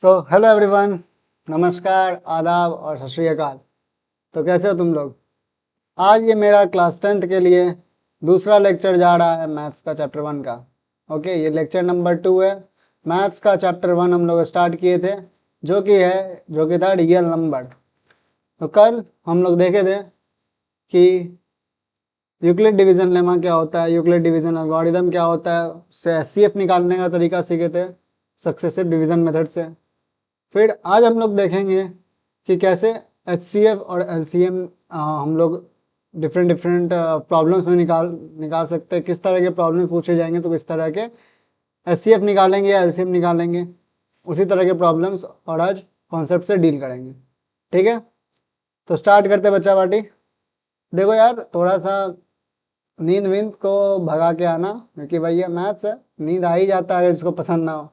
Hello everyone, नमस्कार, आदाब और सत श्री अकाल। तो कैसे हो तुम लोग? आज ये मेरा क्लास 10th के लिए दूसरा लेक्चर जा रहा है मैथ्स का चैप्टर 1 का। ओके, ये लेक्चर नंबर 2 है। मैथ्स का चैप्टर 1 हम लोग स्टार्ट किए थे, जो कि था रियल नंबर। तो कल हम लोग देखे थे कि यूक्लिड डिवीजन लेमा क्या होता है, यूक्लिड डिवीजन एल्गोरिथम क्या होता है, उससे एचसीएफ निकालने का तरीका सीखे थे सक्सेसिव डिवीजन मेथड से। फिर आज हम लोग देखेंगे कि कैसे एचसीएफ और एलसीएम हम लोग डिफरेंट प्रॉब्लम्स में निकाल सकते हैं। किस तरह के प्रॉब्लम्स पूछे जाएंगे तो किस तरह के एचसीएफ निकालेंगे या एलसीएम निकालेंगे, उसी तरह के प्रॉब्लम्स और आज कॉन्सेप्ट से डील करेंगे। ठीक है, तो स्टार्ट करते बच्चा पार्टी। देखो यार, थोड़ा सा नींद वींद को भगा के आना, क्योंकि भैया मैथ्स है, नींद आ ही जाता है अगर इसको पसंद ना हो।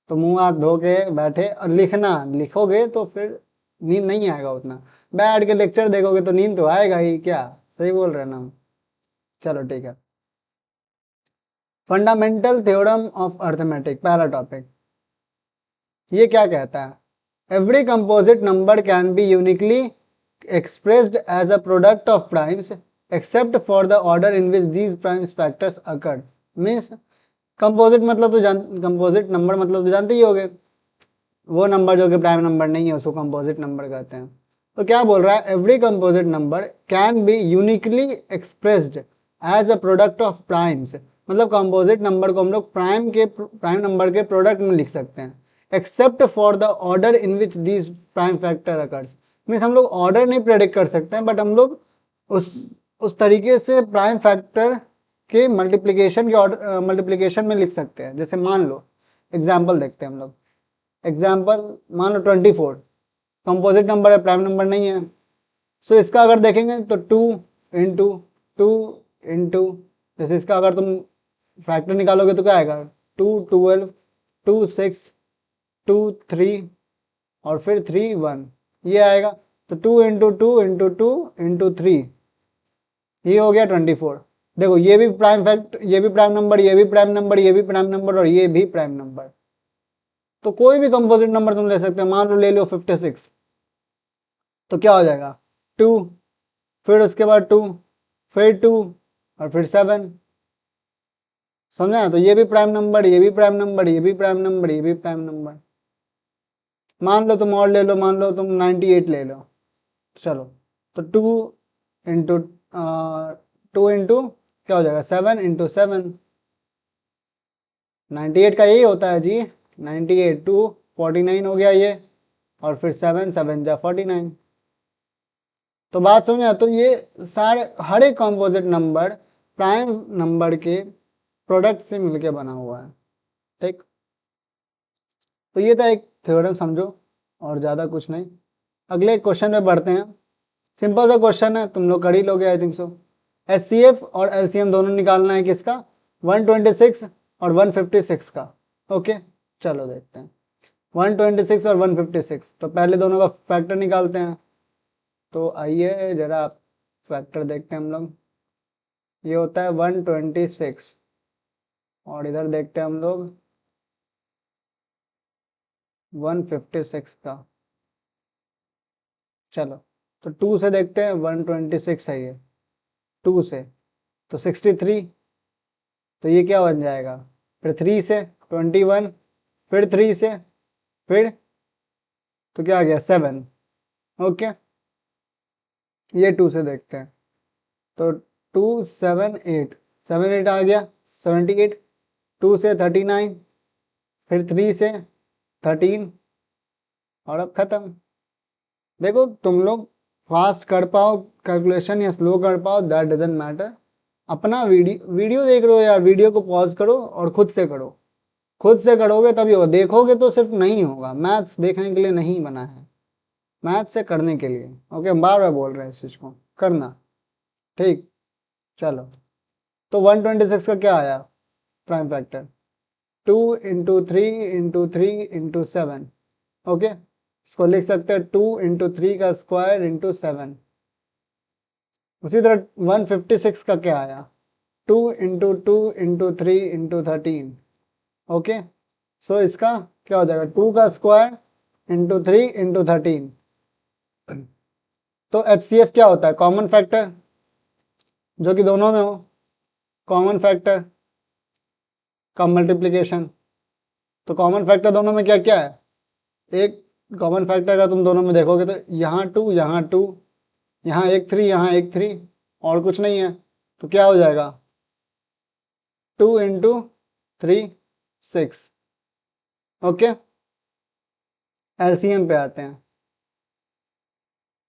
तो मुंह हाथ धो के बैठे और लिखोगे तो फिर नींद नहीं आएगा उतना। बैठ के लेक्चर देखोगे तो नींद तो आएगा ही क्या। सही बोल रहे हैं ना? चलो ठीक है। फंडामेंटल थ्योरम ऑफ अर्थमेटिक, पहला टॉपिक। ये क्या कहता है? Every composite number can be uniquely expressed as a product of primes except for the order in which these primes factors occur। Means composite मतलब तो कंपोजिट नंबर मतलब तो जानते ही होगे, वो नंबर जो कि प्राइम नंबर नहीं है उसको कंपोजिट नंबर कहते हैं। तो क्या बोल रहा है? Every composite number can be uniquely expressed as a product of primes. मतलब कंपोजिट नंबर को हम लोग प्राइम नंबर के प्रोडक्ट में लिख सकते हैं, except for the order in which these prime factor occurs. Means हम लोग ऑर्डर नहीं प्रेडिक्ट कर सकते हैं, बट हम लोग उस तरीके से प्राइम फैक्टर के मल्टीप्लिकेशन में लिख सकते हैं। जैसे मान लो, एग्जाम्पल देखते हैं हम लोग। एग्जाम्पल मान लो 24 कंपोजिट नंबर है, प्राइम नंबर नहीं है। सो इसका अगर देखेंगे तो 2 इंटू जैसे इसका अगर तुम फैक्टर निकालोगे तो क्या आएगा? 2 12 2 6 2 3 और फिर 3 1, ये आएगा। तो 2 इंटू 3 ये हो गया 24। देखो, ये भी प्राइम नंबर, ये भी प्राइम नंबर, ये भी प्राइम नंबर और ये भी प्राइम नंबर। तो कोई भी कंपोजिट नंबर तुम ले सकते हो। मान लो ले लो 56, तो क्या हो जाएगा? 2, फिर उसके बाद 2, फिर 2 और फिर 7। समझा? तो ये भी प्राइम नंबर, ये भी प्राइम नंबर, ये भी प्राइम नंबर, ये भी प्राइम नंबर। मान लो तुम और ले लो, मान लो तुम 98 ले लो। चलो, तो 2 इंटू 2 इंटू क्या हो जाएगा? 7 इंटू 7। 98 का यही होता है जी। 98 2 49 हो गया ये, और फिर 7 7 जा 49। तो बात समझा? तो ये सारे हर एक कंपोजिट नंबर प्राइम नंबर के प्रोडक्ट से मिलके बना हुआ है। ठीक, तो ये था एक थ्योरम, समझो, और ज़्यादा कुछ नहीं। अगले क्वेश्चन में बढ़ते हैं। सिंपल सा क्वेश्चन है, तुम लोग कर ही लोगे आई थिंक सो। एचसीएफ और एलसीएम दोनों निकालना है किसका? 126 और 156 का। ओके, चलो देखते हैं। 126 और 156, तो पहले दोनों का फैक्टर निकालते हैं। तो आइए जरा फैक्टर देखते हैं हम लोग। ये होता है 126, और इधर देखते हैं हम लोग 156 का। चलो, तो 2 से देखते हैं। 126 है ये, 2 से तो 63। तो ये क्या बन जाएगा? फिर 3 से 21, फिर 3 से, फिर तो क्या आ गया? 7। ओके, ये 2 से देखते हैं। तो 2 7 8, 7 8 आ गया 78। 2 से 39, फिर 3 से 13, और अब खत्म। देखो, तुम लोग फास्ट कर पाओ कैलकुलेशन या स्लो कर पाओ, दैट डजेंट मैटर। अपना वीडियो देख रहे हो यार, वीडियो को पॉज करो और खुद से करो। खुद से करोगे तभी होगा, देखोगे तो सिर्फ नहीं होगा। मैथ्स देखने के लिए नहीं बना है, मैथ्स से करने के लिए। ओके, बार बार बोल रहे हैं इस चीज़ को करना। ठीक, चलो, तो 126 का क्या आया prime factor? 2 into 3 into 3 into 7। Okay, इसको लिख सकते हैं 2 इंटू 3 का स्क्वायर इंटू 7। उसी तरह 156 का क्या आया? 2 इंटू 2 इंटू 3 इंटू 13। ओके, सो इसका क्या हो जाएगा 2 का स्क्वायर इंटू 3 इंटू 13। तो HCF क्या होता है, कॉमन फैक्टर जो कि दोनों में हो, कॉमन फैक्टर का मल्टीप्लिकेशन। तो कॉमन फैक्टर दोनों में क्या क्या है, एक कॉमन फैक्टर अगर तुम दोनों में देखोगे तो यहाँ 2 यहाँ 2, यहाँ एक 3 यहाँ एक 3, और कुछ नहीं है। तो क्या हो जाएगा 2 इंटू 3 6। ओके, एलसीएम पे आते हैं।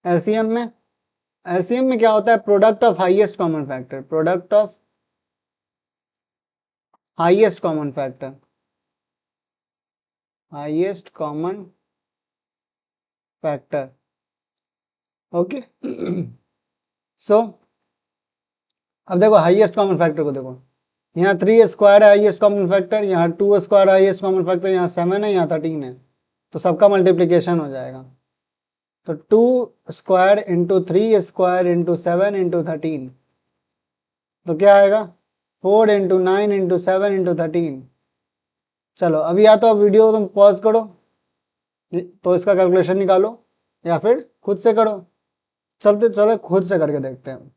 एलसीएम में क्या होता है, product of highest common factor, product of highest common factor, highest common factor. Okay so अब देखो हाईएस्ट कॉमन फैक्टर को देखो, यहाँ 3 स्क्वायर है हाईएस्ट कॉमन फैक्टर, यहाँ 2 स्क्वायर हाईएस्ट कॉमन फैक्टर, यहाँ 7 है, यहाँ 13 है। तो सबका मल्टीप्लिकेशन हो जाएगा। तो 2 square into 3 square into 7 into 13, तो क्या आएगा 4 इंटू 9 इंटू 7 इंटू 13। चलो अभी या तो अब वीडियो तुम पॉज करो तो इसका कैलकुलेशन निकालो, या फिर खुद से करो। चलते चलो खुद से करके देखते हैं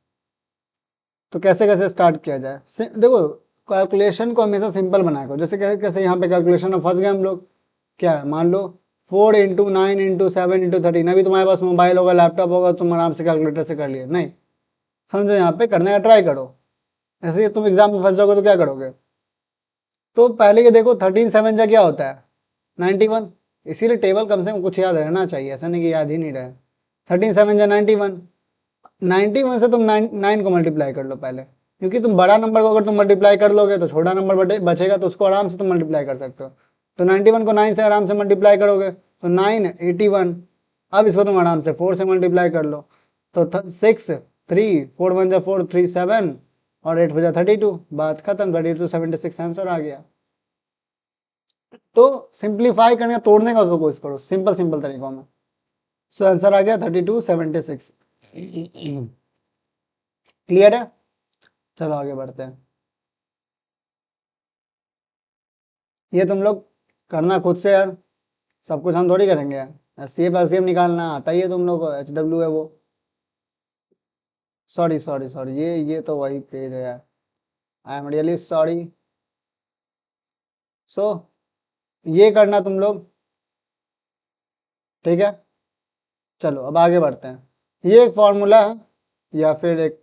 तो कैसे कैसे स्टार्ट किया जाए। देखो कैलकुलेशन को हमेशा सिंपल बनाया करो। जैसे कैसे कैसे यहाँ पे कैलकुलेशन में फंस गए हम लोग। क्या है, मान लो 4 इंटू 9 इंटू 7 इंटू 13। अभी तुम्हारे पास मोबाइल होगा लैपटॉप होगा, तुम आराम से कैलकुलेटर से कर लिए, नहीं समझो यहाँ पे करने का ट्राई करो। ऐसे ही तुम एग्जाम में फंस जाओगे तो क्या करोगे। तो पहले ये देखो 13 7 जा क्या होता है 91, इसीलिए टेबल कम से कम कुछ याद रहना चाहिए, ऐसा नहीं कि याद ही नहीं रहे। 13 7 जा 91, 91 से तुम 9 को मल्टीप्लाई कर लो पहले, क्योंकि तुम बड़ा नंबर को अगर तुम मल्टीप्लाई कर लोगे तो छोटा नंबर बचेगा, तो उसको आराम से तुम मल्टीप्लाई कर सकते हो। तो 91 को 9 से आराम से मल्टीप्लाई करोगे तो 9 81। अब इसको तुम आराम से 4 से मल्टीप्लाई कर लो तो 6 3 4 1 जा 4 3 7 और 8 बजा 32, बात खत्म। 32 76 आंसर आ गया। तो सिंप्लीफाई करने का, तोड़ने का उसको कोशिश करो सिंपल सिंपल तरीकों में। सो आंसर आ गया 32 76। क्लियर है, चलो आगे बढ़ते हैं। ये तुम लोग करना खुद से यार, सब कुछ हम थोड़ी करेंगे यार। एचसीएफ एलसीएम निकालना आता ही है तुम लोग को, HW है वो। सॉरी सॉरी सॉरी, ये तो वही पेज है यार, आई एम रियली सॉरी। सो ये करना तुम लोग, ठीक है। चलो अब आगे बढ़ते हैं। ये एक फॉर्मूला है या फिर एक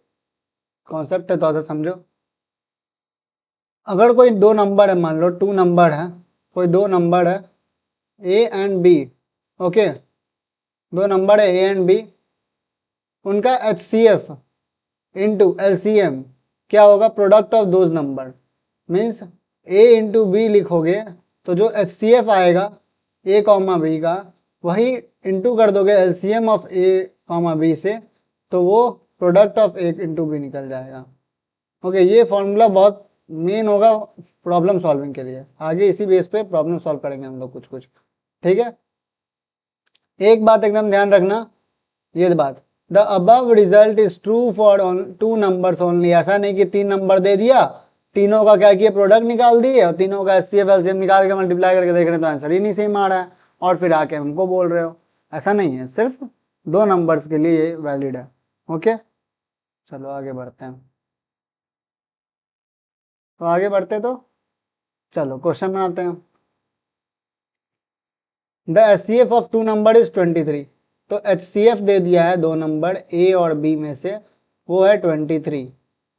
कॉन्सेप्ट है, तो ऐसा समझो। अगर कोई दो नंबर है, मान लो 2 नंबर है, कोई दो नंबर है ए एंड बी, ओके, दो नंबर है ए एंड बी, उनका HCF इंटू LCM क्या होगा, product of those number. Means A into B लिखोगे तो जो HCF आएगा ए कॉमा बी का, वही इंटू कर दोगे LCM of A comma B से, तो वो product of A into B निकल जाएगा। ओके, ये फॉर्मूला बहुत मेन होगा प्रॉब्लम सॉल्विंग के लिए। आगे इसी बेस पे प्रॉब्लम सॉल्व करेंगे हम लोग कुछ कुछ, ठीक है। एक बात एकदम ध्यान रखना, ये बात, the above result is true for 2 numbers only. ऐसा नहीं कि 3 नंबर दे दिया, तीनों का क्या किया, प्रोडक्ट निकाल दिए और तीनों का HCF LCM निकाल के मल्टीप्लाई करके देख रहे हैं तो आंसर ही नहीं सेम आ रहा है, और फिर आके हमको बोल रहे हो। ऐसा नहीं है, सिर्फ 2 नंबर्स के लिए ये वैलिड है। ओके, चलो आगे बढ़ते हैं। तो आगे बढ़ते तो चलो क्वेश्चन बनाते हैं। The HCF of 2 number is 23। तो HCF दे दिया है दो नंबर ए और बी में से, वो है 23।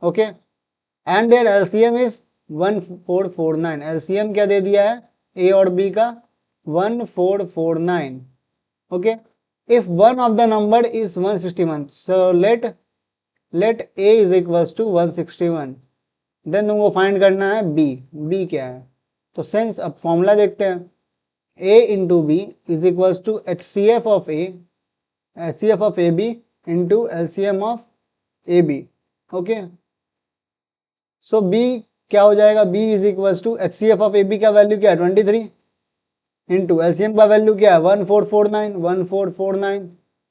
Okay, and there LCM is 1449। LCM क्या दे दिया है ए और बी का, 1449। Okay, if one of the number is 161, so let A is equals to 161, then तुमको फाइंड करना है बी क्या है। तो सेंस अब फॉर्मूला देखते हैं, a into B is equals to HCF of A, HCF of A B into LCM of A B. Okay, so b क्या हो जाएगा, b is equals to HCF of A B का value क्या है 23 into LCM का value क्या है 1449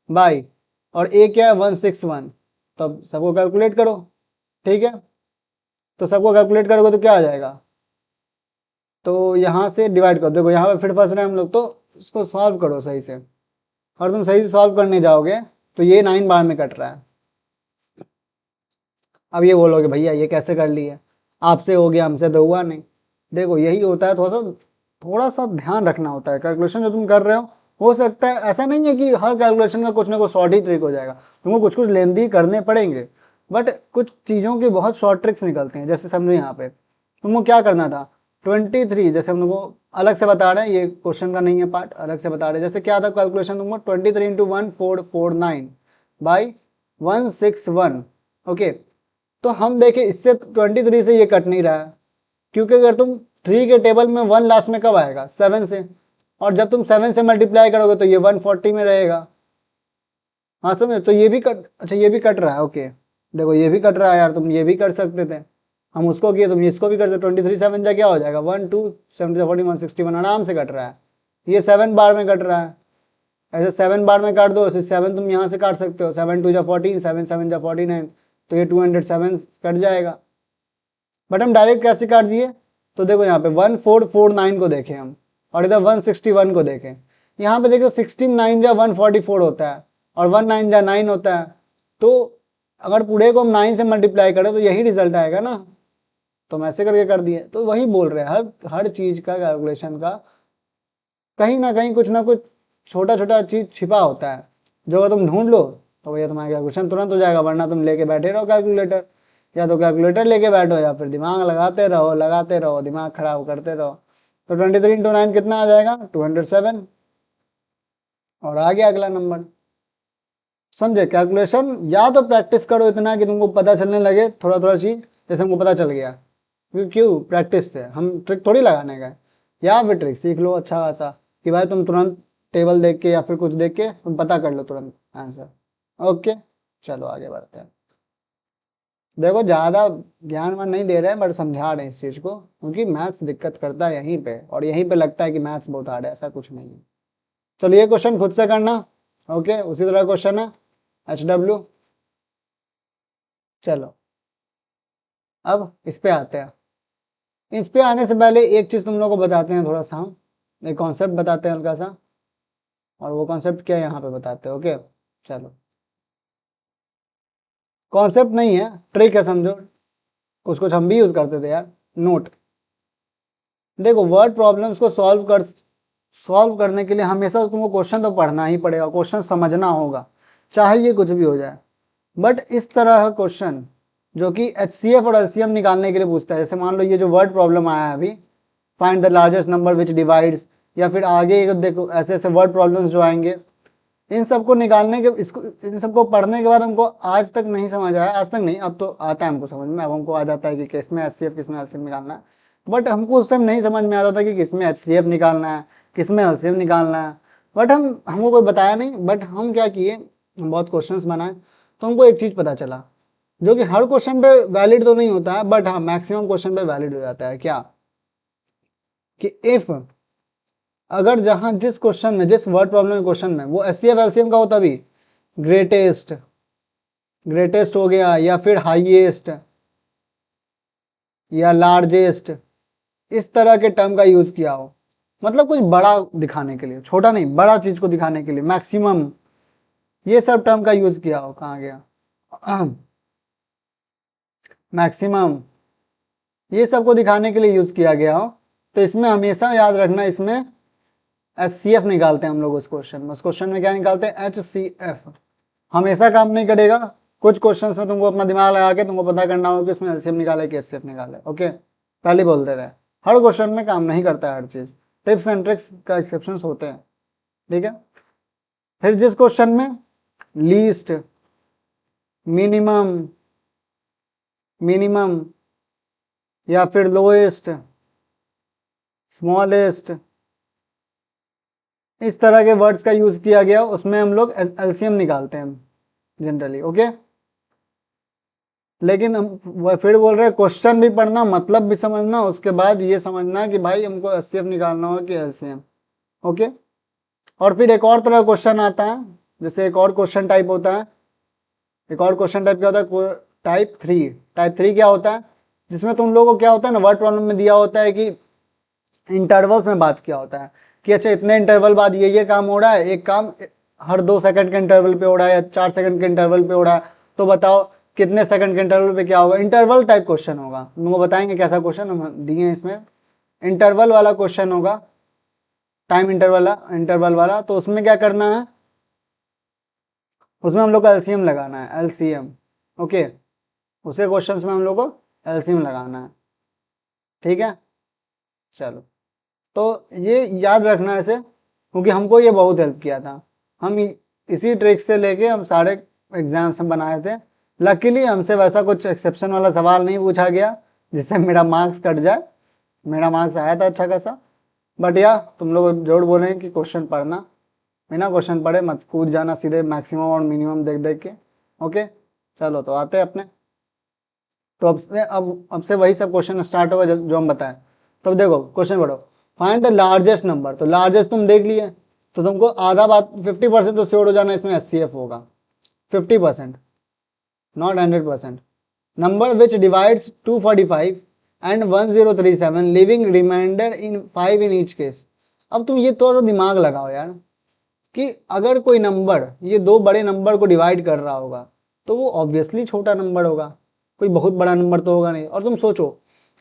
by, और a क्या है 161। तो अब सबको कैलकुलेट करो, ठीक है। तो सबको कैलकुलेट करोगे तो क्या आ जाएगा तो यहाँ से डिवाइड कर, देखो यहाँ पे फिर फंस रहे हैं हम लोग, तो इसको सॉल्व करो सही से। और तुम सही से सॉल्व करने जाओगे तो ये 9 बार में कट रहा है। अब ये बोलोगे भैया ये कैसे कर लिए, आपसे हो गया हमसे तो हुआ नहीं। देखो यही होता है, थोड़ा सा ध्यान रखना होता है। कैलकुलेशन जो तुम कर रहे हो सकता है, ऐसा नहीं है कि हर कैलकुलेशन का कुछ ना कुछ शॉर्ट ही ट्रिक हो जाएगा, तुमको कुछ कुछ लेंदी करने पड़ेंगे, बट कुछ चीज़ों के बहुत शॉर्ट ट्रिक्स निकलते हैं। जैसे समझो यहाँ पे तुमको क्या करना था, 23, जैसे हम लोग अलग से बता रहे हैं, ये क्वेश्चन का नहीं है पार्ट, अलग से बता रहे हैं। जैसे क्या था कैलकुलेशन तुमको, 23 इंटू 1449 बाई 161। ओके, तो हम देखें इससे 23 से ये कट नहीं रहा है, क्योंकि अगर तुम 3 के टेबल में 1 लास्ट में कब आएगा, 7 से, और जब तुम 7 से मल्टीप्लाई करोगे तो ये 140 में रहेगा। हाँ समझे, तो ये भी कट, अच्छा ये भी कट रहा है। ओके देखो ये भी कट रहा है यार, तुम ये भी कर सकते थे, हम उसको किए, तुम इसको भी कर सकते। 23 7 जा क्या हो जाएगा, 1 2 7 40 161, आराम से कट रहा है। ये 7 बार में कट रहा है, ऐसे 7 बार में काट दो, ऐसे 7 तुम यहाँ से काट सकते हो, 7 2 जा 14, 7 7 जा 49, तो ये 207 कट जाएगा। बट हम डायरेक्ट कैसे काट दिए, तो देखो यहाँ पे 1449 को देखें हम, और इधर 161 को देखें। यहाँ पे देखो 16 9 जा 144 होता है, और 1 9 जा 9 होता है। तो अगर पूरे को हम 9 से मल्टीप्लाई करें तो यही रिजल्ट आएगा ना, तो हम ऐसे करके कर दिए। तो वही बोल रहे हैं, हर चीज़ का कैलकुलेशन का कहीं ना कुछ छोटा छोटा चीज़ छिपा होता है, जो अगर तुम ढूंढ लो तो भैया तुम्हारा कैलकुलेशन तुरंत हो जाएगा। वरना तुम लेके बैठे रहो कैलकुलेटर, या तो कैलकुलेटर लेके बैठो या फिर दिमाग लगाते रहो, दिमाग खराब करते रहो। तो 23 इंटू 9 कितना आ जाएगा, 207, और आ गया अगला नंबर। समझे, कैलकुलेशन या तो प्रैक्टिस करो इतना कि तुमको पता चलने लगे थोड़ा थोड़ा चीज़, जैसे हमको पता चल गया, क्यों प्रैक्टिस से, हम ट्रिक थोड़ी लगाने गए। या फिर ट्रिक सीख लो अच्छा खासा, कि भाई तुम तुरंत टेबल देख के या फिर कुछ देख के तुम पता कर लो तुरंत आंसर। ओके चलो आगे बढ़ते हैं। देखो ज़्यादा ज्ञान वान नहीं दे रहे हैं, बट समझा रहे हैं इस चीज़ को, क्योंकि मैथ्स दिक्कत करता है यहीं पे, और यहीं पे लगता है कि मैथ्स बहुत हार्ड है, ऐसा कुछ नहीं है। चलो ये क्वेश्चन खुद से करना। ओके, उसी तरह क्वेश्चन है HW। चलो अब इस पे आते हैं। इस पे आने से पहले एक चीज़ तुम लोगों को बताते हैं, थोड़ा सा हम एक कॉन्सेप्ट बताते हैं हल्का सा, और वो कॉन्सेप्ट क्या है यहाँ पे बताते हैं। ओके चलो, कॉन्सेप्ट नहीं है, ट्रिक है समझो, कुछ कुछ हम भी यूज़ करते थे यार। नोट, देखो वर्ड प्रॉब्लम्स को सॉल्व करने के लिए हमेशा तुमको क्वेश्चन तो पढ़ना ही पड़ेगा, क्वेश्चन समझना होगा, चाहे ये कुछ भी हो जाए। बट इस तरह का क्वेश्चन जो कि HCF और LCM निकालने के लिए पूछता है, जैसे मान लो ये जो वर्ड प्रॉब्लम आया है अभी, find the largest number which divides, या फिर आगे देखो ऐसे ऐसे वर्ड प्रॉब्लम्स जो आएंगे, इन सबको निकालने के, इसको इन सबको पढ़ने के बाद हमको आज तक नहीं समझ आया, आज तक नहीं, अब तो आता है हमको समझ में, अब हमको आ जाता है कि किसमें HCF किसमें LCM निकालना है। बट हमको उस टाइम नहीं समझ में आता था कि किसमें HCF निकालना है किसमें LCM निकालना है। बट हमको कोई बताया नहीं, बट हम क्या किए, हम बहुत क्वेश्चंस बनाए, तो हमको एक चीज़ पता चला, जो कि हर क्वेश्चन पे वैलिड तो नहीं होता है, बट हाँ मैक्सिमम क्वेश्चन पे वैलिड हो जाता है। क्या, कि इफ, अगर जहां जिस क्वेश्चन में, जिस वर्ड प्रॉब्लम के क्वेश्चन में वो HCF LCM का होता भी, ग्रेटेस्ट, ग्रेटेस्ट हो गया, या फिर हाईएस्ट, या लार्जेस्ट, इस तरह के टर्म का यूज किया हो, मतलब कुछ बड़ा दिखाने के लिए, छोटा नहीं बड़ा चीज को दिखाने के लिए, मैक्सिमम, ये सब टर्म का यूज किया हो, कहाँ गया मैक्सिमम, ये सब को दिखाने के लिए यूज किया गया हो, तो इसमें हमेशा याद रखना, इसमें HCF निकालते हैं हम लोग उस क्वेश्चन में। उस क्वेश्चन में क्या निकालते हैं, HCF। हमेशा काम नहीं करेगा, कुछ क्वेश्चंस में तुमको अपना दिमाग लगा के तुमको पता करना होगा कि उसमें LCM निकाले कि HCF निकाले। ओके, पहले बोलते रहे, हर क्वेश्चन में काम नहीं करता है हर चीज, टिप्स एंड ट्रिक्स का एक्सेप्शन होते हैं, ठीक है। फिर जिस क्वेश्चन में लीस्ट, मिनिमम, मिनिमम, या फिर लोएस्ट, स्मॉलेस्ट, इस तरह के वर्ड्स का यूज किया गया, उसमें हम लोग LCM निकालते हैं जनरली। ओके, लेकिन हम फिर बोल रहे हैं क्वेश्चन भी पढ़ना, मतलब भी समझना, उसके बाद ये समझना कि भाई हमको HCF निकालना हो कि LCM। ओके, और फिर एक और तरह क्वेश्चन आता है, जैसे एक और क्वेश्चन टाइप होता है, एक और क्वेश्चन टाइप क्या होता है, टाइप 3। टाइप 3 क्या होता है, जिसमें तुम लोगों को क्या होता है ना, वर्ड प्रॉब्लम में दिया होता है कि इंटरवल्स में बात किया होता है कि अच्छा इतने इंटरवल बाद ये काम हो रहा है, एक काम हर 2 सेकंड के इंटरवल पे हो रहा है या 4 सेकंड के इंटरवल पे हो रहा है, तो बताओ कितने सेकंड के इंटरवल पे क्या होगा। इंटरवल टाइप क्वेश्चन होगा, तुमको बताएंगे कैसा क्वेश्चन हम दिए हैं इसमें। इंटरवल वाला क्वेश्चन होगा, टाइम इंटरवल वाला। तो उसमें क्या करना है, उसमें हम लोग को एलसीएम लगाना है, एलसीएम। ओके, उसके क्वेश्चंस में हम लोग को एलसीएम लगाना है, ठीक है। चलो, तो ये याद रखना ऐसे, क्योंकि हमको ये बहुत हेल्प किया था। हम इसी ट्रिक से लेके हम सारे एग्जाम्स हम बनाए थे। लकीली हमसे वैसा कुछ एक्सेप्शन वाला सवाल नहीं पूछा गया जिससे मेरा मार्क्स कट जाए। मेरा मार्क्स आया था अच्छा खासा। बट या तुम लोग जरूर बोलें कि क्वेश्चन पढ़ना, बिना क्वेश्चन पढ़े मत कूद जाना सीधे मैक्सिमम और मिनिमम देख देख के। ओके, चलो तो आते हैं अपने। तो अब से वही सब क्वेश्चन स्टार्ट होगा जो हम बताएं। तो अब देखो क्वेश्चन पढ़ो, फाइंड द लार्जेस्ट नंबर। तो लार्जेस्ट तुम देख लिए, तो तुमको आधा बात 50% तो श्योर हो जाना इसमें एचसीएफ होगा। 50%, not 100%। Number which divides 245 and 1037 living remainder in 5 in each case. अब तुम ये थोड़ा सा दिमाग लगाओ यार, कि अगर कोई नंबर ये दो बड़े नंबर को डिवाइड कर रहा होगा तो वो ऑब्वियसली छोटा नंबर होगा, कोई बहुत बड़ा नंबर तो होगा नहीं। और तुम सोचो,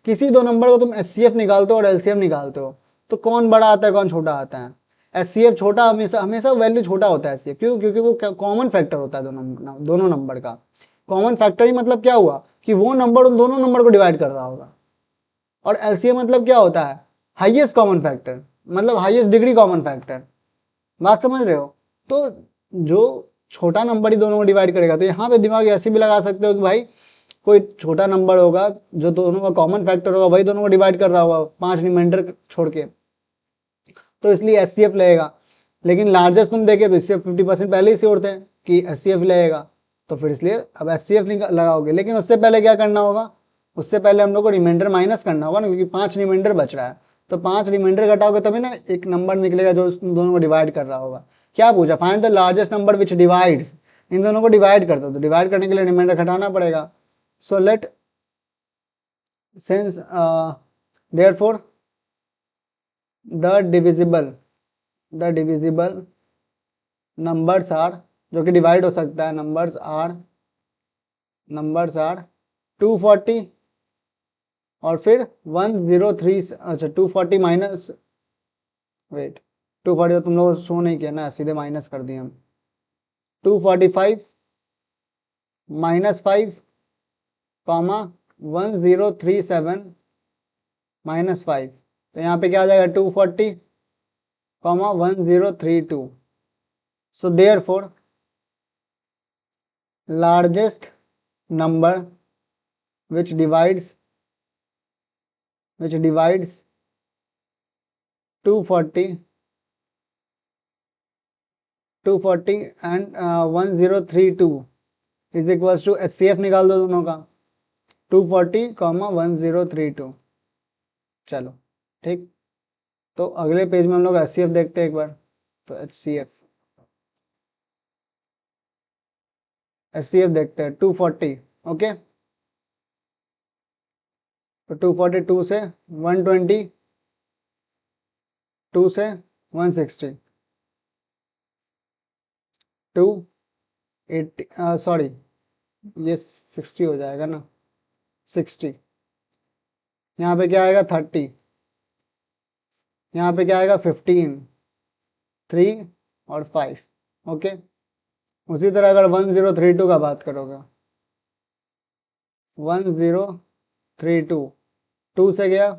किसी दो नंबर को तुम एचसीएफ निकालते हो और एलसीएम निकालते हो, तो कौन बड़ा आता है कौन छोटा आता है। एचसीएफ छोटा, हमेशा हमेशा वैल्यू छोटा होता है एचसीएफ। क्यों? क्योंकि वो कॉमन फैक्टर होता है दोनों नंबर का। कॉमन फैक्टर ही मतलब क्या हुआ कि वो नंबर उन दोनों नंबर को डिवाइड कर रहा होगा। और एलसीएम मतलब क्या होता है, हाईएस्ट कॉमन फैक्टर, मतलब हाईएस्ट डिग्री कॉमन फैक्टर। बात समझ रहे हो? तो जो छोटा नंबर ही दोनों को डिवाइड करेगा, तो यहाँ पे दिमाग ऐसे भी लगा सकते हो कि भाई कोई छोटा नंबर होगा जो दोनों का कॉमन फैक्टर होगा, वही दोनों को डिवाइड कर रहा होगा 5 रिमाइंडर छोड़ के, तो इसलिए एचसीएफ लगेगा। लेकिन लार्जेस्ट तुम देखे तो इससे 50% पहले ही श्योर थे कि एचसीएफ लगेगा, तो फिर इसलिए अब एचसीएफ लगाओगे। लेकिन उससे पहले क्या करना होगा, उससे पहले हम लोग को रिमाइंडर माइनस करना होगा ना, क्योंकि 5 रिमाइंडर बच रहा है। तो 5 रिमाइंडर घटाओगे तभी ना एक नंबर निकलेगा जो उन दोनों को डिवाइड कर रहा होगा। क्या पूछा, find the largest number which divides, इन दोनों को डिवाइड करता हो, तो डिवाइड करने के लिए रिमाइंडर घटाना पड़ेगा। So let since therefore the divisible numbers are, जो कि डिवाइड हो सकता है, नंबर्स आर 240 और फिर 103। अच्छा 240 माइनस, वेट 240 तो तुम लोग शो नहीं किया ना, सीधे माइनस कर दिए हम। 245 -5 कॉमा 1037 -5। तो यहाँ पे क्या आ जाएगा 240 comma 1032। So therefore largest number which divides 240 and 1032 is equals to HCF निकाल दो दोनों का, 240 कॉमा 1032। चलो ठीक, तो अगले पेज में हम लोग एचसीएफ देखते हैं एक बार। तो एचसीएफ देखते हैं 240। ओके, तो 242 से 120, 2 से 160, 280, सॉरी ये 60 हो जाएगा ना, 60। यहाँ पे क्या आएगा 30, यहाँ पे क्या आएगा 15, 3 और 5। ओके, उसी तरह अगर 1032 का बात करोगे, 1032, 2 से गया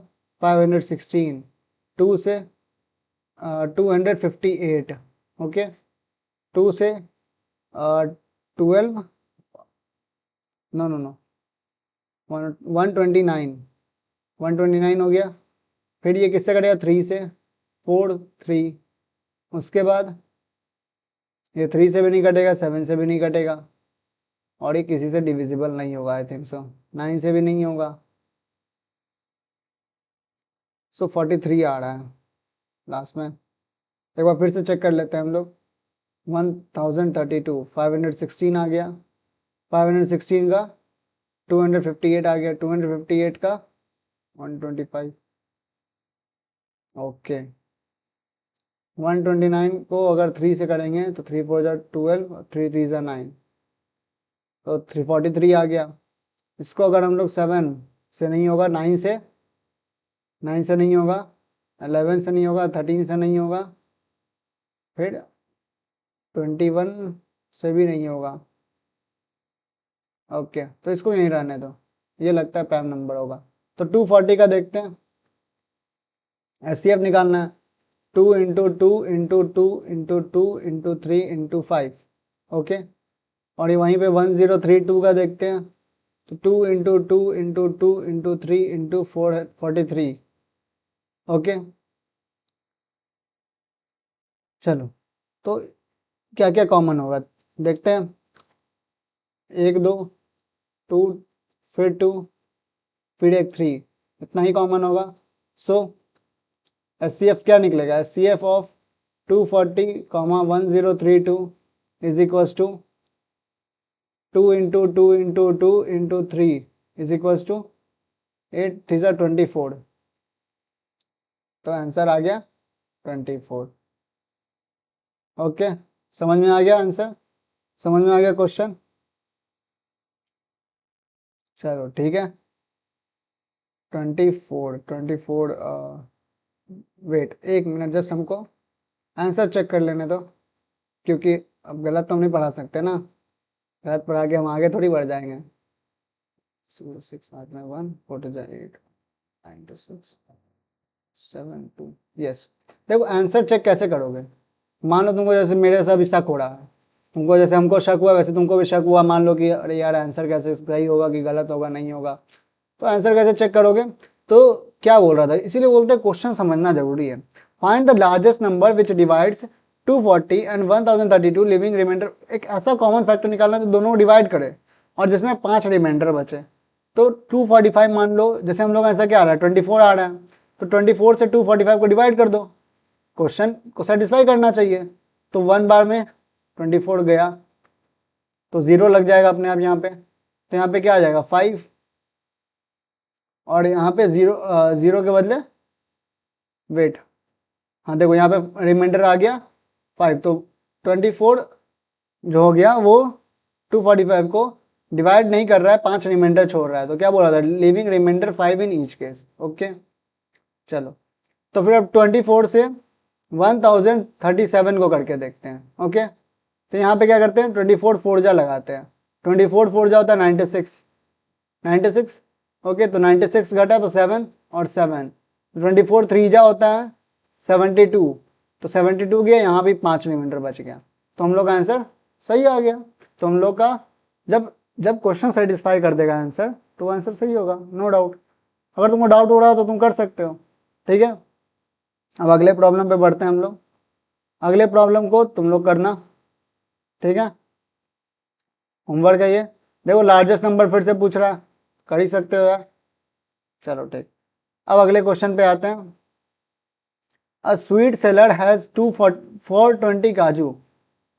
516, 2 से 258, ओके, 2 से 12, नो नो नो 129, 129 हो गया। फिर ये किससे कटेगा 3 से, 4 3, उसके बाद ये 3 से भी नहीं कटेगा, 7 से भी नहीं कटेगा, और ये किसी से डिविजिबल नहीं होगा, आई थिंक सो 9 से भी नहीं होगा। सो 43 आ रहा है लास्ट में। एक बार फिर से चेक कर लेते हैं हम लोग। 1032, 516 आ गया, 516 का 258 आ गया, 258 का 125। ओके 129 को अगर 3 से करेंगे तो 3 4 जा 12 और 3 3 जा 9, तो 343 आ गया। इसको अगर हम लोग 7 से नहीं होगा, 9 से नहीं होगा, 11 से नहीं होगा, 13 से नहीं होगा, फिर 21 से भी नहीं होगा। ओके तो इसको यहीं रहने दो, ये लगता है प्राइम नंबर होगा। तो 240 का देखते हैं, एचसीएफ निकालना है। 2 into 2 into 2 into 2 into 3 into 5। Okay और ये वहीं पे 1032 का देखते हैं, तो 2 into 2 into 2 into 3 into 43। Okay चलो, तो क्या क्या कॉमन होगा देखते हैं। 1 2 2 फिर 2 फिर एक 3, इतना ही कॉमन होगा। सो एचसीएफ क्या निकलेगा, HCF of 240 1032 is equals to 2 into 2 into 2 into 3 is equals to 8 3 24। तो आंसर आ गया 24। ओके समझ में आ गया आंसर, समझ में आ गया क्वेश्चन। चलो ठीक है 24 वेट एक मिनट, जस्ट हमको आंसर चेक कर लेने दो, क्योंकि अब गलत तो हम नहीं पढ़ा सकते ना, गलत पढ़ा के हम आगे थोड़ी बढ़ जाएंगे। 6 8 में 1 4 2 8 9 2 6 7 2। यस देखो आंसर चेक कैसे करोगे, मान लो तुमको जैसे मेरे से अभी शक हो रहा है, तुमको जैसे हमको शक हुआ वैसे तुमको भी शक हुआ, मान लो कि अरे यार आंसर कैसे सही होगा कि गलत होगा, नहीं होगा, तो आंसर कैसे चेक करोगे। तो क्या बोल रहा था, इसीलिए बोलते हैं क्वेश्चन समझना जरूरी है। Find the largest number which divides 240 and 1032 living remainder. एक ऐसा कॉमन फैक्टर निकालना जो दोनों को डिवाइड करे और जिसमें 5 रिमाइंडर बचे। तो 245 मान लो, जैसे हम लोग ऐसा क्या आ रहा है 24 आ रहा है, तो 24 से 245 को डिवाइड कर दो, क्वेश्चन को सेटिस्फाई करना चाहिए। तो 1 बार में 24 गया तो 0 लग जाएगा अपने आप यहाँ पे, तो यहाँ पे क्या आ जाएगा 5, और यहाँ पे 0 के बदले वेट, हाँ देखो यहाँ पे रिमाइंडर आ गया 5, तो 24 जो हो गया वो 245 को डिवाइड नहीं कर रहा है, 5 रिमाइंडर छोड़ रहा है, तो क्या बोल रहा था living remainder 5 in each case. Okay चलो तो फिर अब 24 से 1037 को करके देखते हैं। ओके तो यहाँ पे क्या करते हैं 24 4 जा लगाते हैं, 24 4 जा होता है 96। ओके तो 96 घटा तो 7 और 7, 24 3 जा होता है 72, तो 72 गया, यहाँ भी 5 रिमाइंडर बच गया, तो हम लोग का आंसर सही आ गया। तो हम लोग का जब जब क्वेश्चन सेटिस्फाई कर देगा आंसर तो आंसर सही होगा, नो डाउट। अगर तुमको डाउट हो रहा हो तो तुम कर सकते हो, ठीक है। अब अगले प्रॉब्लम पे बढ़ते हैं हम लोग, अगले प्रॉब्लम को तुम लोग करना, ठीक है। होमवर्क है ये, देखो लार्जेस्ट नंबर फिर से पूछ रहा है, कर ही सकते हो यार। चलो ठीक, अब अगले क्वेश्चन पे आते हैं। अ स्वीट सेलर हैज 420 काजू,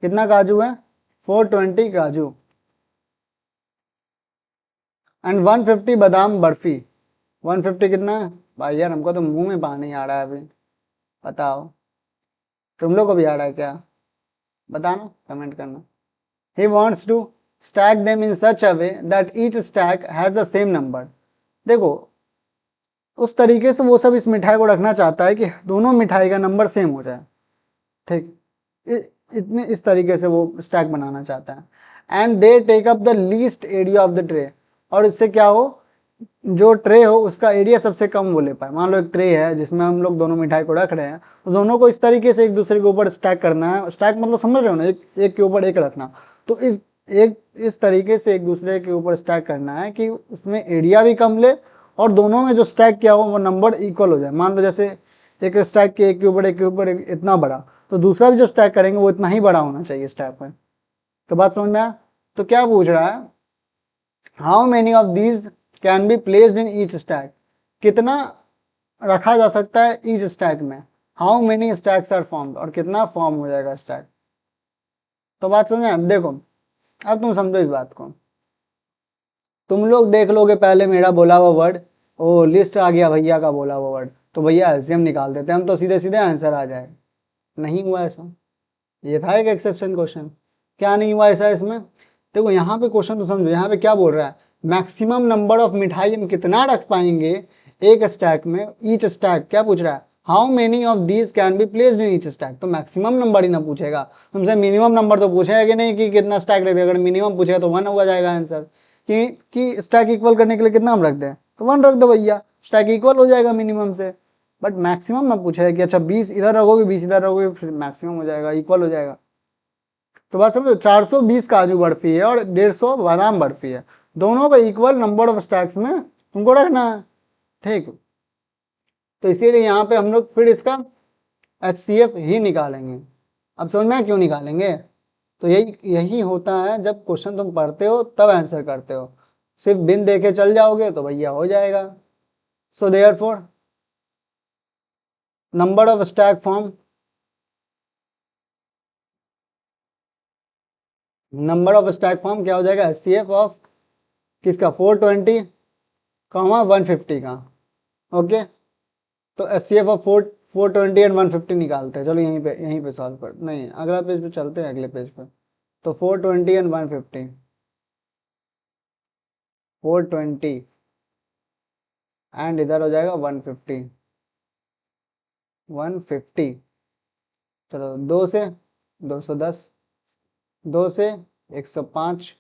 कितना काजू है 420 काजू, एंड 150 बादाम बर्फी। 150 कितना है भाई, यार हमको तो मुंह में पानी आ रहा है अभी, बताओ तुम लोग को भी आ रहा है क्या, बताना कमेंट करना। He wants to stack them in such a way that each stack has the same number। देखो उस तरीके से वो सब इस मिठाई को रखना चाहता है कि दोनों मिठाई का नंबर सेम हो जाए, ठीक, इतने इस तरीके से वो स्टैक बनाना चाहता है। And they take up the least area of the tray, और इससे क्या हो जो ट्रे हो उसका एरिया सबसे कम वो ले पाए। मान लो एक ट्रे है जिसमें हम लोग दोनों मिठाई को रख रहे हैं, तो दोनों को इस तरीके से एक दूसरे के ऊपर स्टैक करना है, स्टैक मतलब समझ रहे हो ना, एक के ऊपर एक रखना, तो इस तरीके से एक दूसरे के ऊपर स्टैक करना है कि उसमें एरिया भी कम ले और दोनों में जो स्टैक किया हो वो नंबर इक्वल हो जाए। मान लो जैसे एक स्टैक के एक के ऊपर एक के ऊपर इतना बड़ा, तो दूसरा भी जो स्टैक करेंगे वो इतना ही बड़ा होना चाहिए स्टैक में। तो बात समझ में आया। तो क्या पूछ रहा है, how many of these can be placed in each stack, कितना रखा जा सकता है ईच स्टैक में, how many stacks are formed, और कितना फॉर्म हो जाएगा स्टैक। तो बात समझे, देखो अब तुम समझो इस बात को, तुम लोग देख लोगे पहले मेरा बोला हुआ वर्ड, ओ लिस्ट आ गया भैया का बोला हुआ वर्ड, तो भैया एलसीएम निकाल देते हम, तो सीधे सीधे आंसर आ जाए। नहीं हुआ ऐसा, ये था एक एक्सेप्शन क्वेश्चन। क्या नहीं हुआ ऐसा इसमें? देखो यहाँ पे क्वेश्चन तो समझो, यहाँ पे क्या बोल रहा है, मैक्सिमम नंबर ऑफ मिठाई हम कितना रख पाएंगे एक स्टैक में, ईच स्टैक। क्या पूछ रहा है, how many of these can be placed in each stack. तो मैक्सिमम नंबर ही ना पूछेगा तुमसे, मिनिमम नंबर तो पूछेगा कि नहीं कि कितना स्टैक रख दे। अगर मिनिमम पूछेगा तो 1 हुआ जाएगा आंसर, कि स्टैक इक्वल करने के लिए कितना हम रख दें, तो 1 रख दो भैया, स्टैक इक्वल हो जाएगा मिनिमम से। बट मैक्सिमम ना पूछेगा कि अच्छा 20 इधर रखोगे 20 इधर रखोगे, फिर मैक्सिमम हो जाएगा, इक्वल हो जाएगा। तो बात समझो, 420 काजू बर्फी है और 150 बादाम बर्फी है, दोनों का इक्वल नंबर ऑफ स्टैक्स में तुमको रखना है, ठीक। तो इसीलिए यहाँ पे हम लोग फिर इसका HCF ही निकालेंगे। अब समझ में क्यों निकालेंगे? तो यही यही होता है, जब क्वेश्चन तुम पढ़ते हो तब आंसर करते हो, सिर्फ बिन देखे चल जाओगे तो भैया हो जाएगा। So therefore number of stack form, number of stack form क्या हो जाएगा, HCF ऑफ किसका, 420 कॉमा 150 का। ओके, तो HCF ऑफ 420 एंड 150 निकालते हैं। चलो यहीं पे सॉल्व कर, नहीं अगला पेज पे चलते हैं, अगले पेज पे। तो 420 एंड 150, 420 एंड इधर हो जाएगा 150, 150। चलो 2 से 210, 2 से 105,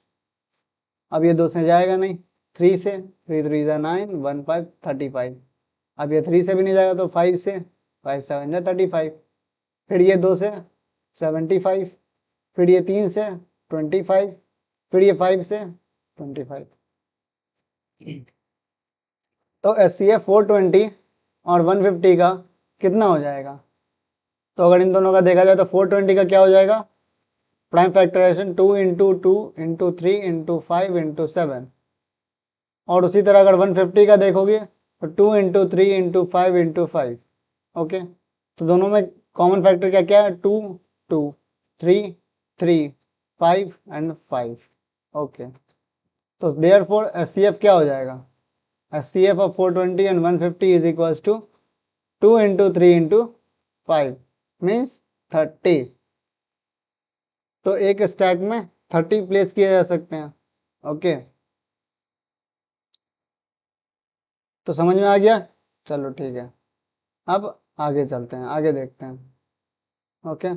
अब ये 2 से जाएगा नहीं, 3 से 3 3 9 1 5 35, अब ये 3 से भी नहीं जाएगा तो 5 से 5 7 35, फिर ये 2 से 75, फिर ये 3 से 25, फिर ये 5 से 25। तो HCF 420 और 150 का कितना हो जाएगा? तो अगर इन दोनों का देखा जाए तो 420 का क्या हो जाएगा, prime factorization 2 into 2 into 3 into 5 into 7, और उसी तरह अगर 150 का देखोगे तो 2 इंटू 3 इंटू 5 इंटू 5। ओके, तो दोनों में कॉमन फैक्टर क्या क्या है, 2 2 3 3 5 एंड 5। ओके, तो देयरफॉर HCF क्या हो जाएगा, HCF of 420 and 150 is equals to 2 into 3 into 5 मीन्स 30। तो एक स्टैक में 30 प्लेस किए जा सकते हैं। ओके, तो समझ में आ गया? चलो ठीक है, अब आगे चलते हैं, आगे देखते हैं। ओके,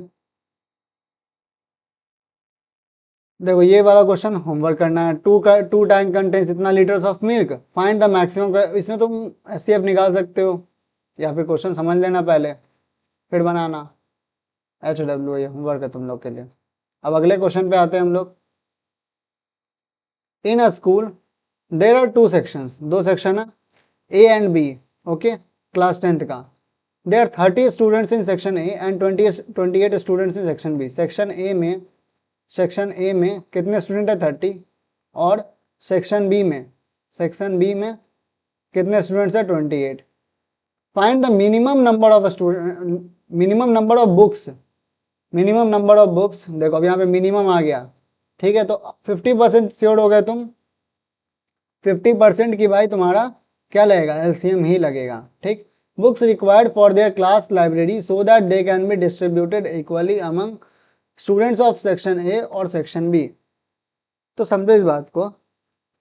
देखो ये वाला क्वेश्चन होमवर्क करना है। टू टैंक कंटेन्स इतना litres of milk, find the maximum का। इसमें तुम HCF निकाल सकते हो या फिर क्वेश्चन समझ लेना पहले फिर बनाना। HW ये होमवर्क है तुम लोग के लिए। अब अगले क्वेश्चन पे आते हैं हम लोग। In a school there are 2 sections, 2 section है A and B। Okay, class 10th का। There are 30 students in section A and 28 students in section B। Section A में कितने स्टूडेंट है, 30, और सेक्शन बी में कितने स्टूडेंट्स है, 28। Find the minimum number of student, minimum number of books, minimum number of books. देखो अब यहाँ पे मिनिमम आ गया, ठीक है, तो 50% श्योर हो गए तुम, 50% की भाई तुम्हारा क्या लगेगा, LCM ही लगेगा, ठीक। Books required for their class library so that they can be distributed equally among students of section A और सेक्शन बी। तो समझो इस बात को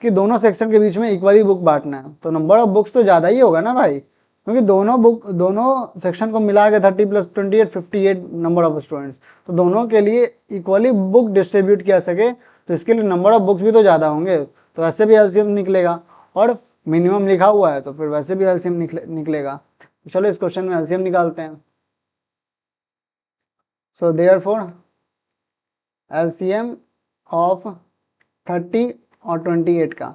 कि दोनों सेक्शन के बीच में इक्वली बुक बांटना है, तो नंबर ऑफ बुक्स तो ज़्यादा ही होगा ना भाई, क्योंकि दोनों सेक्शन को मिला के 30 + 28 58 नंबर ऑफ स्टूडेंट्स, तो दोनों के लिए इक्वली बुक डिस्ट्रीब्यूट किया सके, तो इसके लिए नंबर ऑफ बुक्स भी तो ज़्यादा होंगे, तो वैसे भी LCM निकलेगा, और मिनिमम लिखा हुआ है तो फिर वैसे भी LCM निकलेगा। तो चलो इस क्वेश्चन में LCM निकालते हैं। सो देयरफॉर LCM ऑफ 30 और 28 का,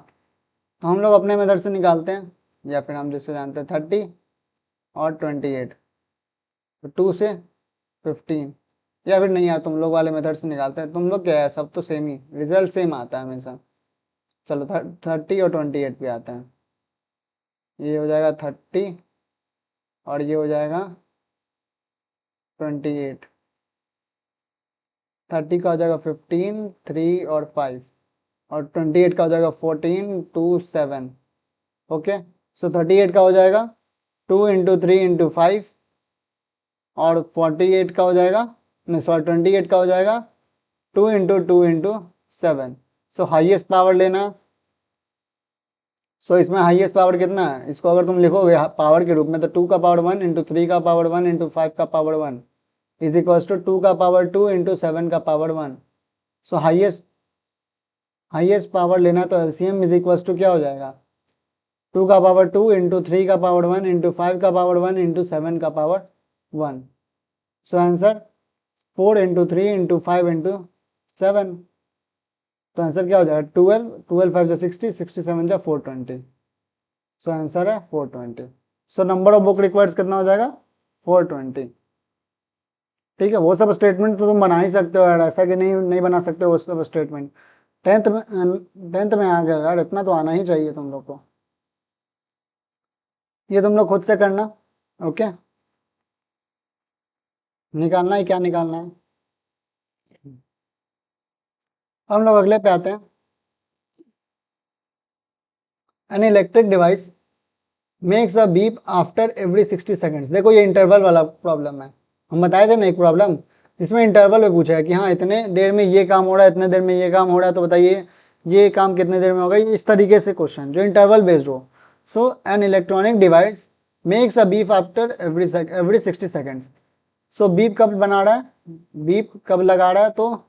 तो हम लोग अपने मेथड से निकालते हैं, या फिर हम जिससे जानते हैं 30 और 28, तो 2 से 15, या फिर नहीं यार तुम लोग वाले मेथड से निकालते हैं, तुम लोग क्या है सब तो सेम ही, रिजल्ट सेम आता है हमेशा। चलो 30 और 28 पे आते हैं। ये हो जाएगा 30 और ये हो जाएगा 28। 30 का हो जाएगा 15 3 और 5, और 28 का हो जाएगा 14 2 7। ओके, सो 38 का हो जाएगा 2 इंटू 3 इंटू 5 और 48 का हो जाएगा, नहीं सॉरी 28 का हो जाएगा 2 इंटू 2 इंटू 7। सो हाइएस्ट पावर लेना। सो इसमें हाईएस्ट पावर कितना है, इसको अगर तुम लिखोगे पावर के रूप में तो 2 का पावर 1 इंटू 3 का पावर 1 इंटू 5 का पावर 1 इज इक्वल्स टू 2 का पावर 2 इंटू 7 का पावर 1। सो हाईएस्ट पावर लेना तो एलसीएम इज इक्वल्स टू क्या हो जाएगा, 2 का पावर 2 इंटू 3 का पावर 1 इंटू 5 का पावर 1 इंटू 7 का power 1। So answer 4 into 3 into 5 into 7। तो आंसर क्या हो जाएगा 12, 12 5 60, 67 जा 420। सो आंसर है 420। So number of book requires कितना हो जाएगा 420। ठीक है, वो सब स्टेटमेंट तो तुम बना ही सकते हो यार, ऐसा कि नहीं बना सकते वो सब स्टेटमेंट। टेंथ में आ गया यार, इतना तो आना ही चाहिए तुम लोग को। ये तुम लोग खुद से करना। ओके, निकालना है क्या निकालना है। हम लोग अगले पे आते हैं। An electric device makes a beep after every 60 seconds. देखो ये इंटरवल वाला प्रॉब्लम है, हम बताए थे ना एक प्रॉब्लम, इसमें इंटरवल में पूछा है कि हाँ इतने देर में ये काम हो रहा है, इतने देर में ये काम हो रहा है, तो बताइए ये काम कितने देर में होगा। इस तरीके से क्वेश्चन जो इंटरवल बेस्ड हो। So an electronic device makes a beep after every 60 seconds. So beep कब बना रहा है, बीप कब लगा रहा है, तो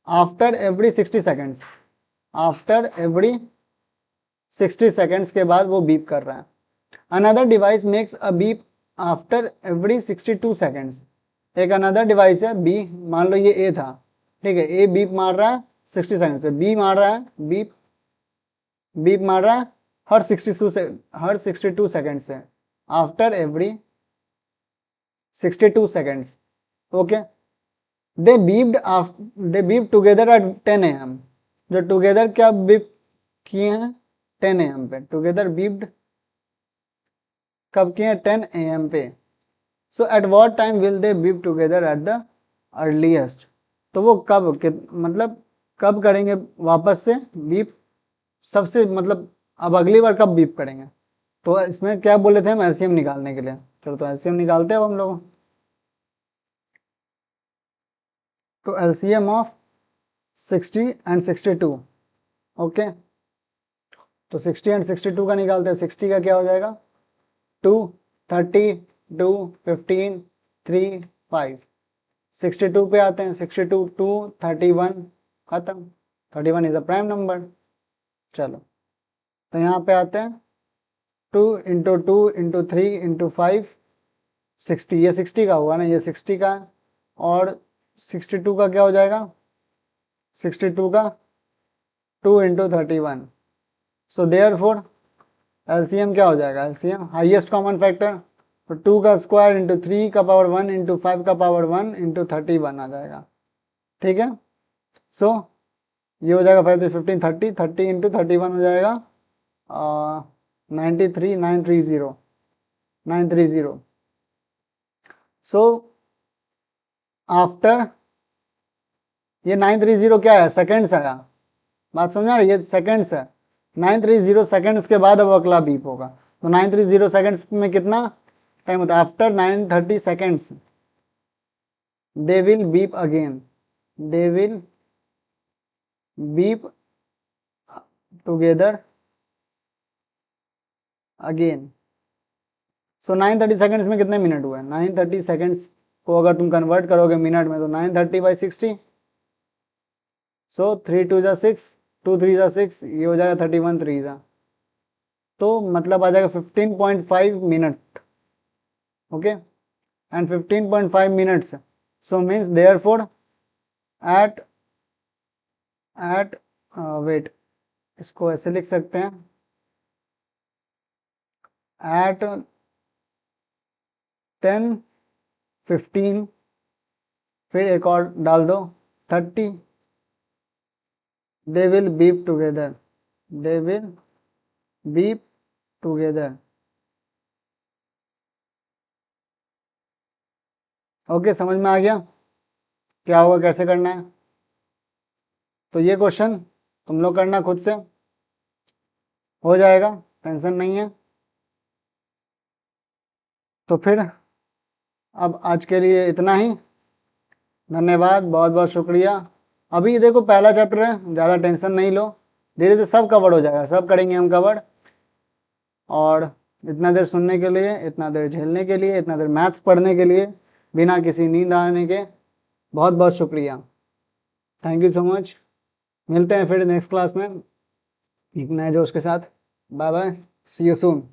after every 60 seconds, after every 60 seconds के बाद वो बीप कर रहा है। Another device makes a beep after every 62 seconds. एक अनदर डिवाइस है बी, मान लो ये ए था, ठीक है, ए बीप मार रहा है 60 सेकेंड से, बी मार रहा है बीप, बीप मार रहा है हर 62 सेकेंड से, after every 62 seconds. Okay, they beep together eight 10 AM। जो टुगेदर क्या बीप किए हैं 10 AM पे, टुगेदर बीप्ड कब किए हैं 10 AM पे। So at what time will they beep together at the earliest. तो वो कब मतलब कब करेंगे वापस से बीप, सबसे मतलब अब अगली बार कब बीप करेंगे। तो इसमें क्या बोले थे हम एलसीएम निकालने के लिए, चलो तो एलसीएम निकालते हैं अब हम लोग। तो एलसीएम ऑफ 60 एंड 62। ओके, तो 60 एंड 62 का निकालते हैं। 60 का क्या हो जाएगा 2, 30, 2, 15, 3, 5। 62 पे आते हैं, 62, 2, 31 खत्म, 31 इज अ प्राइम नंबर। चलो तो यहाँ पे आते हैं 2 इंटू 2 इंटू 3 इंटू 5 60, ये 60 का हुआ ना, ये 60 का, और 62 का क्या हो जाएगा 62 का 2 into 31। So therefore LCM क्या हो जाएगा, एलसीएम हाइएस्ट कॉमन फैक्टर, तो 2 का स्क्वायर इंटू 3 का पावर 1 इंटू 5 का पावर 1 इंटू 31 आ जाएगा। ठीक है, सो ये हो जाएगा 5 15 30, 30 इंटू 31 हो जाएगा 93, 930, 930। सो आफ्टर ये 930 क्या है सेकेंड्स है, बात समझा रहे, ये सेकेंड्स है। 930 सेकेंड्स के बाद अब अगला बीप होगा, तो 930 सेकेंड्स में कितना टाइम होता है, after 930 seconds they will beep again, they will beep together again. So 930 seconds में कितने मिनट हुए, 930 सेकेंड्स को अगर तुम कन्वर्ट करोगे मिनट में तो 930/60। सो 3 2 जा 6, 2 3 जा 6, ये हो जाएगा 31 3 जा, तो मतलब आ जाएगा 15.5 minute. Okay, and 15.5 minutes, so means therefore at at wait, इसको ऐसे लिख सकते हैं एट 10 15, फिर एक और डाल दो 30, they will beep together, they will beep together. Okay, समझ में आ गया क्या होगा कैसे करना है। तो ये क्वेश्चन तुम लोग करना खुद से, हो जाएगा, टेंशन नहीं है। तो फिर अब आज के लिए इतना ही। धन्यवाद, बहुत बहुत शुक्रिया। अभी देखो पहला चैप्टर है, ज़्यादा टेंशन नहीं लो, धीरे धीरे सब कवर हो जाएगा, सब करेंगे हम कवर। और इतना देर सुनने के लिए, इतना देर झेलने के लिए, इतना देर मैथ्स पढ़ने के लिए बिना किसी नींद आने के बहुत बहुत शुक्रिया। Thank you so much. मिलते हैं फिर नेक्स्ट क्लास में एक नए जोश के साथ। Bye bye, see you soon.